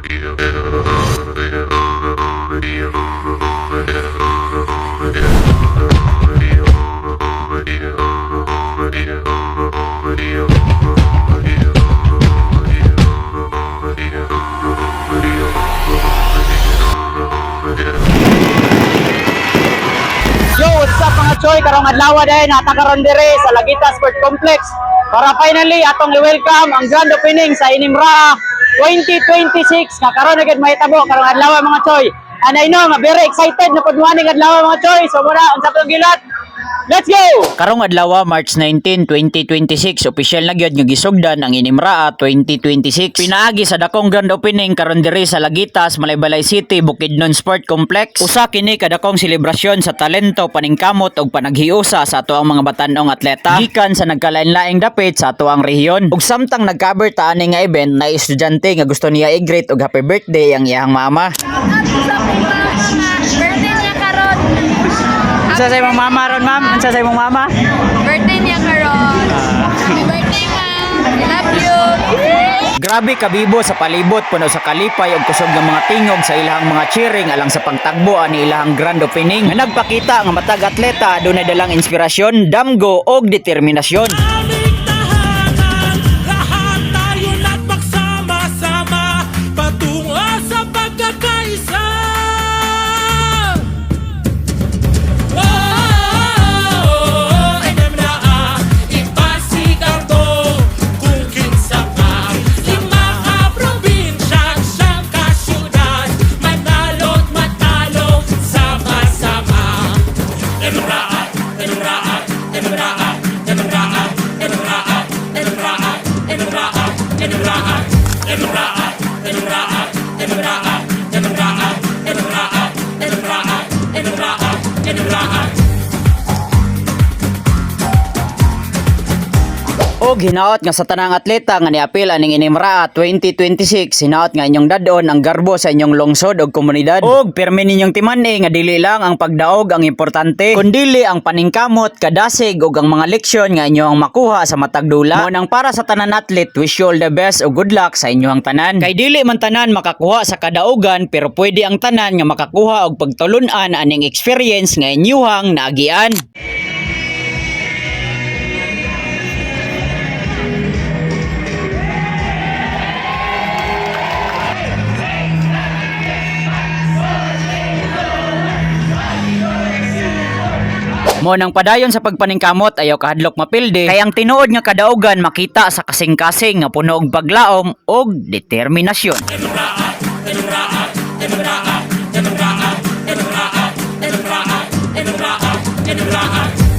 Yo, what's up mga choy? Karong adlaw day natakaron dire sa Lagita Sport Complex para finally atong i-welcome ang grand opening sa Inimraa 2026 nga karon na gid mahitabo karong adlaw mga choy. And I know nga very excited na pagmuhaning adlaw mga choy. So muna unsa tong gilat? Let's go! Karong adlaw March 19, 2026, opisyal na gyud nga gisugdan ang Inimraa 2026. Pinaagi sa dakong grand opening karon diri sa Lagitas, Malaybalay City, Bukidnon Sport Complex. Usa kini kadakong selebrasyon sa talento, paningkamot ug panaghiusa sa ato ang mga batan-ong atleta gikan sa nagkalain-laing dapit sa ato ang rehiyon. Ug samtang nag-cover ta ani nga event na estudyante nga gusto niya i-greet og happy birthday ang iyang mama. Birthday niya karon. Unsa sa imong mama ron, ma'am? Unsa sa imong mama? Birthday niya karon. Happy birthday, ma'am. I love you. Grabe kabibo sa palibot puno sa kalipay ug kusog ng mga tingog sa ilahang mga cheering alang sa pagtagbo ani ilahang grand opening nga nagpakita nga matag atleta adunay dalang inspirasyon, damgo ug determinasyon. Lahat tayo na't magsama-sama patungo sa pagkakaisa. Inimraa, ipasigaw to kung kinsa ka. Lima ka probinsya, siyang kasyudad, manalo't matalo sama-sama. Inimraa, Inimraa, Inimraa, Inimraa, Inimraa, Inimraa, Inimraa, Inimraa, Inimraa, Inimraa, Inimraa, Inimraa, Inimraa, Inimraa, Inimraa, Inimraa. Og hinaot nga sa tanang atleta nga niapil aning Inimraa 2026, hinaot nga inyong dadon ang garbo sa inyong lungsod ug komunidad. Og permi ninyong timani nga dili lang ang pagdaog ang importante, kundili ang paningkamot, kadasig ug ang mga leksyon nga inyong makuha sa matag dula. Mo nang para sa tanan athlete, wish you all the best ug good luck sa inyong tanan. Kay dili man tanan makakuha sa kadaugan, pero pwede ang tanan nga makakuha og pagtulun-an aning experience nga inyong naagian. Mo nang padayon sa pagpaningkamot ayaw kahadlok mapilde kay ang tinuod nga kadaugan makita sa kasing-kasing nga puno og paglaom og determinasyon. Inimraa, Inimraa, Inimraa, Inimraa, Inimraa, Inimraa, Inimraa, Inimraa.